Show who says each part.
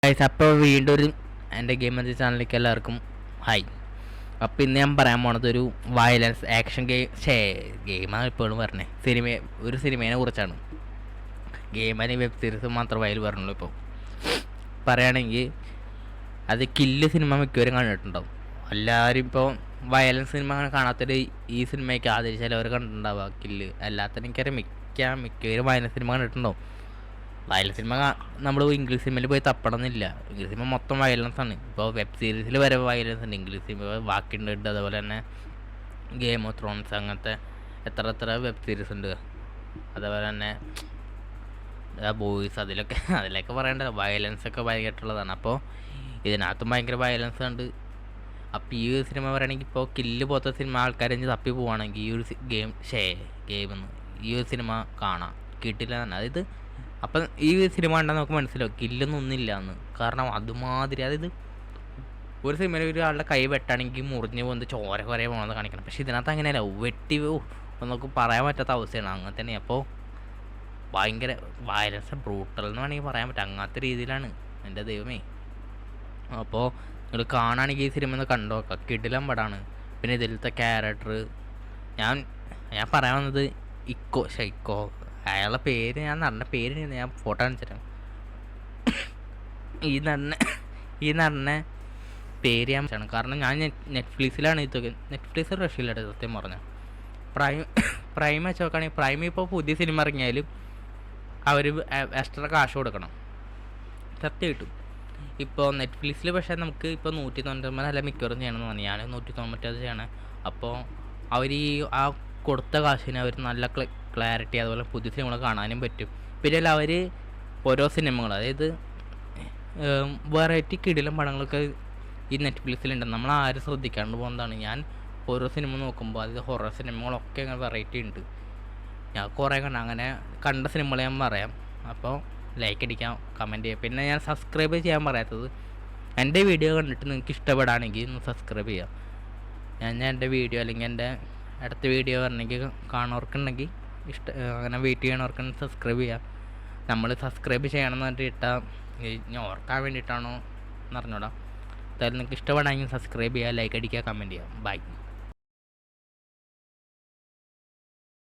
Speaker 1: Guys, അപ്പോൾ വീണ്ടും എൻ്റെ ഗെയിം എന്ന ചാനലിലേക്ക് എല്ലാവർക്കും ഹായ്. അപ്പോൾ ഇന്ന് ഞാൻ പറയാൻ പോണത് ഒരു വയലൻസ് ആക്ഷൻ ഗെയിമാണ് ഇപ്പോഴും പറഞ്ഞത്. ഒരു സിനിമയെ കുറിച്ചാണ്. ഗെയിമിന് വെബ് സീരീസ് മാത്രമേ അതിൽ പറഞ്ഞുള്ളൂ. ഇപ്പോൾ പറയുകയാണെങ്കിൽ അത് കില്ല് സിനിമ മിക്കവരും കണ്ടിട്ടുണ്ടാവും. എല്ലാവരും ഇപ്പോൾ വയലൻസ് സിനിമ അങ്ങനെ കാണാത്തൊരു ഈ സിനിമയ്ക്ക് ആദരിച്ചാൽ അവർ കണ്ടിട്ടുണ്ടാവുക കില്ല്. അല്ലാത്ത എനിക്കറിയാം മിക്കവരും വയലൻസ് സിനിമ കണ്ടിട്ടുണ്ടാവും. വയലൻസ് സിനിമ നമ്മൾ ഇംഗ്ലീഷ് സിനിമയിൽ പോയി തപ്പണമെന്നില്ല. ഇംഗ്ലീഷ് സിനിമ മൊത്തം വയലൻസ് ആണ്. ഇപ്പോൾ വെബ് സീരീസിൽ വരെ വയലൻസ് ഉണ്ട്. ഇംഗ്ലീഷ് സിനിമ വാക്കിംഗ് ഡെഡ്, അതുപോലെ തന്നെ ഗെയിം ഓഫ് ത്രോൺസ്, അങ്ങനത്തെ എത്ര വെബ് സീരീസ് ഉണ്ട്. അതേപോലെ തന്നെ ബോയ്സ്, അതിലൊക്കെ പറയേണ്ടത് വയലൻസ് ഒക്കെ ഭയങ്കരമായിട്ടുള്ളതാണ്. അപ്പോൾ ഇതിനകത്തും ഭയങ്കര വയലൻസ് ഉണ്ട്. അപ്പോൾ ഈ ഒരു സിനിമ പറയുകയാണെങ്കിൽ ഇപ്പോൾ കില്ല് പോലത്തെ സിനിമ ആൾക്കാരെ തപ്പി പോവുകയാണെങ്കിൽ ഈ ഒരു ഗെയിമെന്ന് ഈ ഒരു സിനിമ കാണാം, കിട്ടില്ല തന്നെ. അതായത് അപ്പം ഈ സിനിമ കണ്ടാൽ നമുക്ക് മനസ്സിലാവും കില്ലൊന്നും ഒന്നുമില്ല എന്ന്. കാരണം അതുമാതിരി, അതായത് ഒരു സിനിമയിൽ ഒരാളുടെ കൈ വെട്ടാണെങ്കിൽ മുറിഞ്ഞ് പോകുന്നത് ചോര കുറേ പോകണമെന്ന് കാണിക്കണം. പക്ഷേ ഇതിനകത്ത് അങ്ങനെയല്ല, വെട്ടി നമുക്ക് പറയാൻ പറ്റാത്ത അവസ്ഥയാണ്. അങ്ങനെ തന്നെ. അപ്പോൾ ഭയങ്കര വയലൻസ്, ബ്രൂട്ടൽ എന്ന് വേണമെങ്കിൽ പറയാൻ പറ്റും. അങ്ങനത്തെ രീതിയിലാണ്. എൻ്റെ ദൈവമേ. അപ്പോൾ നിങ്ങൾ കാണുകയാണെങ്കിൽ ഈ സിനിമ ഒന്ന് കണ്ടു നോക്കാം. കിടിലം പടമാണ്. പിന്നെ ഇതിലത്തെ ക്യാരക്ടർ ഞാൻ പറയാൻ വന്നത് ഇക്കോ അയാളുടെ പേര്, നടന്ന പേര് ഞാൻ ഫോട്ടോ കാണിച്ചിട്ടാണ്. ഈ നടന്ന പേര് ഞാൻ വെച്ചാണ്. കാരണം ഞാൻ നെറ്റ്ഫ്ലിക്സിലാണ് ഇതൊക്കെ. നെറ്റ്ഫ്ലിക്സ് റഷ്യയിലായിട്ട് സത്യം പറഞ്ഞാൽ പ്രൈം വെച്ച് നോക്കുകയാണെങ്കിൽ പ്രൈം ഇപ്പോൾ പുതിയ സിനിമ ഇറങ്ങിയാലും അവർ എക്സ്ട്രാ കാശ് കൊടുക്കണം, സത്യം കിട്ടും. ഇപ്പോൾ നെറ്റ്ഫ്ലിക്സിൽ പക്ഷേ നമുക്ക് ഇപ്പോൾ 199 അല്ല മിക്കവാറും ചെയ്യണമെന്ന് പറഞ്ഞു. ഞാൻ 199 ചെയ്യണം. അപ്പോൾ അവർ ആ കൊടുത്ത കാശിന് അവർ നല്ല ക്ലാരിറ്റി, അതുപോലെ പുതിയ സിനിമകൾ കാണാനും പറ്റും. പിന്നെ അവർ ഓരോ സിനിമകൾ, അതായത് വെറൈറ്റി കിടിലം പടങ്ങളൊക്കെ ഈ നെറ്റ്ഫ്ലിക്സിലുണ്ട്. നമ്മൾ ആരും ശ്രദ്ധിക്കാണ്ട് പോകുന്നതാണ്. ഞാൻ ഓരോ സിനിമ നോക്കുമ്പോൾ, അതായത് ഹൊറർ സിനിമകളൊക്കെ അങ്ങനെ വെറൈറ്റി ഉണ്ട്. ഞാൻ കുറേ അങ്ങനെ കണ്ട സിനിമകൾ ഞാൻ പറയാം. അപ്പോൾ ലൈക്ക് അടിക്കാം, കമൻറ്റ് ചെയ്യാം. പിന്നെ ഞാൻ സബ്സ്ക്രൈബ് ചെയ്യാൻ പറയാത്തത്, എൻ്റെ വീഡിയോ കണ്ടിട്ട് നിങ്ങൾക്ക് ഇഷ്ടപ്പെടുകയാണെങ്കിൽ ഒന്ന് സബ്സ്ക്രൈബ് ചെയ്യാം. ഞാൻ എൻ്റെ വീഡിയോ അല്ലെങ്കിൽ എൻ്റെ അടുത്ത വീഡിയോ വരണമെങ്കിൽ കാണുന്നവർക്കുണ്ടെങ്കിൽ അങ്ങനെ വെയിറ്റ് ചെയ്യണവർക്കുണ്ടെങ്കിൽ സബ്സ്ക്രൈബ് ചെയ്യാം. നമ്മൾ സബ്സ്ക്രൈബ് ചെയ്യണമെന്ന് പറഞ്ഞിട്ട് ഇട്ടാൽ ഞാൻ ഓർക്കാൻ വേണ്ടിയിട്ടാണോ എന്ന് അറിഞ്ഞൂടാ. എന്തായാലും നിങ്ങൾക്ക് ഇഷ്ടപ്പെടുകയാണെങ്കിൽ സബ്സ്ക്രൈബ് ചെയ്യുക, ലൈക്ക് അടിക്കുക, കമൻറ്റ് ചെയ്യുക. ബൈ.